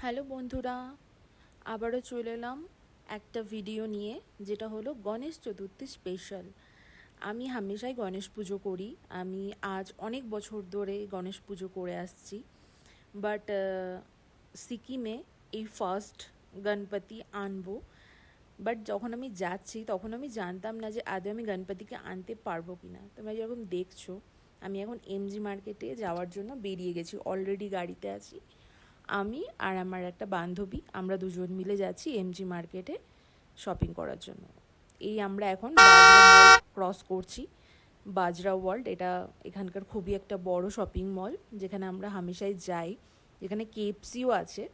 Hello বন্ধুরা, আবারও চলে এলাম একটা ভিডিও নিয়ে, যেটা হলো গণেশ চতুর্থী স্পেশাল। আমি হামেশাই গণেশ পুজো করি। আমি আজ অনেক বছর ধরে গণেশ পুজো করে আসছি, বাট সিকিমে এই ফার্স্ট গণপতি আনবো। বাট যখন আমি যাচ্ছি তখন আমি জানতাম না যে আদৌ আমি গণপতিকে আনতে পারবো কি না। তোমরা যেরকম দেখছো, আমি এখন এমজি মার্কেটে যাওয়ার জন্য বেরিয়ে গেছি, অলরেডি গাড়িতে আছি। আমি আর আমার একটা বান্ধবী, আমরা দুজন মিলে যাচ্ছি এমজি মার্কেটে শপিং করার জন্য। এই আমরা এখন বাজরা মল ক্রস করছি। বাজরা ওয়ার্ল্ড, এটা এখানকার খুবই একটা বড় শপিং মল, যেখানে আমরা হামেশাই যাই, যেখানে কেএফসিও আছে।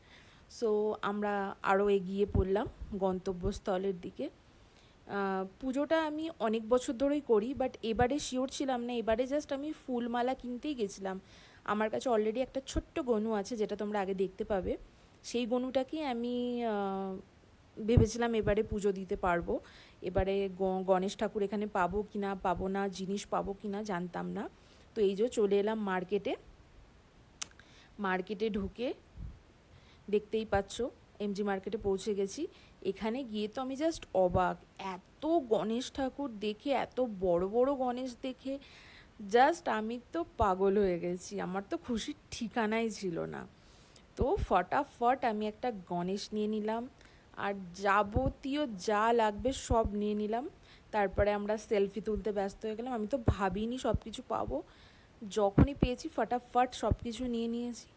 সো আমরা আরও এগিয়ে পড়লাম গন্তব্যস্থলের দিকে। পুজোটা আমি অনেক বছর ধরেই করি, বাট এবারে শিওর ছিলাম না। এবারে জাস্ট আমি ফুলমালা কিনতেই গেছিলাম। আমার কাছে অলরেডি একটা ছোট্ট গনু আছে, যেটা তোমরা আগে দেখতে পাবে। সেই গনুটাকে আমি ভেবেছিলাম এবারে পুজো দিতে পারবো। এবারে গণেশ ঠাকুর এখানে পাবো কি না পাবো না, জিনিস পাবো কি না জানতাম না। তো এই যে চলে এলাম মার্কেটে ঢুকে দেখতেই পাচ্ছ এমজি মার্কেটে পৌঁছে গেছি। এখানে গিয়ে তো আমি জাস্ট অবাক, এত গণেশ ঠাকুর দেখে, এত বড় বড় গণেশ দেখে জাস্ট আমি তো পাগল হয়ে গেছি। আমার তো খুশির ঠিকানাই ছিল না। তো ফটাফট আমি একটা গণেশ নিয়ে নিলাম, আর যাবতীয় যা লাগবে সব নিয়ে নিলাম। তারপরে আমরা সেলফি তুলতে ব্যস্ত হয়ে গেলাম। আমি তো ভাবিনি সব কিছু পাবো, যখনই পেয়েছি ফটাফট সব কিছু নিয়ে নিয়েছি।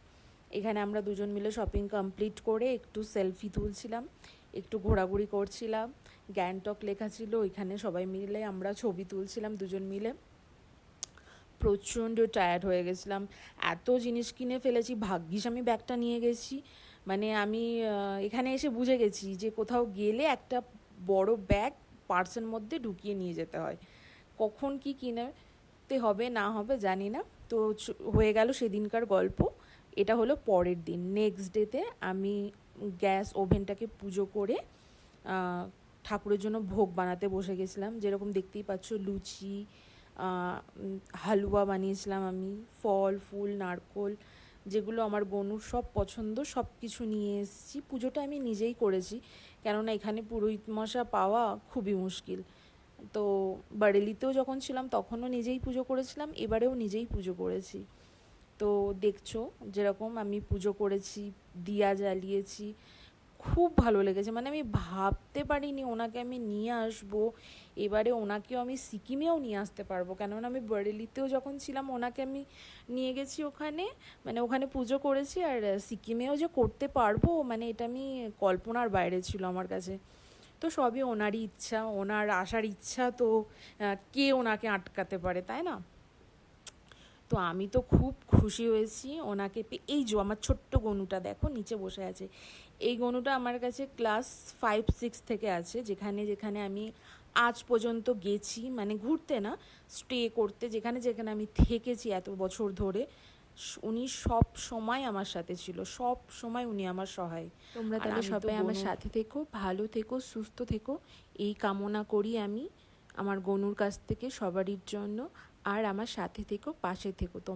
এখানে আমরা দুজন মিলে শপিং কমপ্লিট করে একটু সেলফি তুলছিলাম, একটু ঘোরাঘুরি করছিলাম। গ্যাংটক লেখা ছিল, ওইখানে সবাই মিলে আমরা ছবি তুলছিলাম দুজন মিলে। প্রচণ্ড টায়ার্ড হয়ে গেছিলাম, এত জিনিস কিনে ফেলেছি। ভাগ্যিস আমি ব্যাগটা নিয়ে গেছি। মানে আমি এখানে এসে বুঝে গেছি যে কোথাও গেলে একটা বড় ব্যাগ পার্সের মধ্যে ঢুকিয়ে নিয়ে যেতে হয়। কখন কি কিনতে হবে না হবে জানি না। তো হয়ে গেল সেদিনকার গল্প। এটা হলো পরের দিন, নেক্সট ডেতে আমি গ্যাস ওভেনটাকে পুজো করে ঠাকুরের জন্য ভোগ বানাতে বসে গেছিলাম। যেরকম দেখতেই পাচ্ছ, লুচি, হালুয়া বানিয়েছিলাম আমি, ফল ফুল নারকোল, যেগুলো আমার গনুর সব পছন্দ, সব কিছু নিয়ে এসেছি। পুজোটা আমি নিজেই করেছি, কেননা এখানে পুরোহিত মশা পাওয়া খুবই মুশকিল। তো বারেলিতেও যখন ছিলাম তখনও নিজেই পুজো করেছিলাম, এবারেও নিজেই পুজো করেছি। তো দেখছো যেরকম আমি পুজো করেছি, দিয়া জ্বালিয়েছি, খুব ভালো লেগেছে। মানে আমি ভাবতে পারিনি ওনাকে আমি নিয়ে আসবো। এবারে ওনাকেও আমি সিকিমেও নিয়ে আসতে পারবো, কেননা আমি বরেলিতেও যখন ছিলাম ওনাকে আমি নিয়ে গেছি ওখানে, মানে ওখানে পুজো করেছি। আর সিকিমেও যে করতে পারবো, মানে এটা আমি কল্পনার বাইরে ছিল আমার কাছে। তো সবই ওনারই ইচ্ছা, ওনার আসার ইচ্ছা। তো কে ওনাকে আটকাতে পারে, তাই না? তো আমি তো খুব খুশি হয়েছি ওনাকে পেয়ে। এই যে আমার ছোট্ট গনুটা দেখো নিচে বসে আছে। এই গনুটা আমার কাছে ক্লাস 5-6 থেকে আছে, যেখানে যেখানে আমি আজ পর্যন্ত গেছি, মানে ঘুরতে না, স্টে করতে, যেখানে যেখানে আমি থেকেছি এত বছর ধরে, উনি সব সময় আমার সাথে ছিল, সব সময় উনি আমার সহায়। তোমরা আর তাহলে আমি তো সবাই আমার সাথে থেকো, ভালো থেকো, সুস্থ থেকো, এই কামনা করি আমি আমার গনুর কাছ থেকে সবারই জন্য। আর আমার সাথে থেকো, পাশে থেকো তোমরা।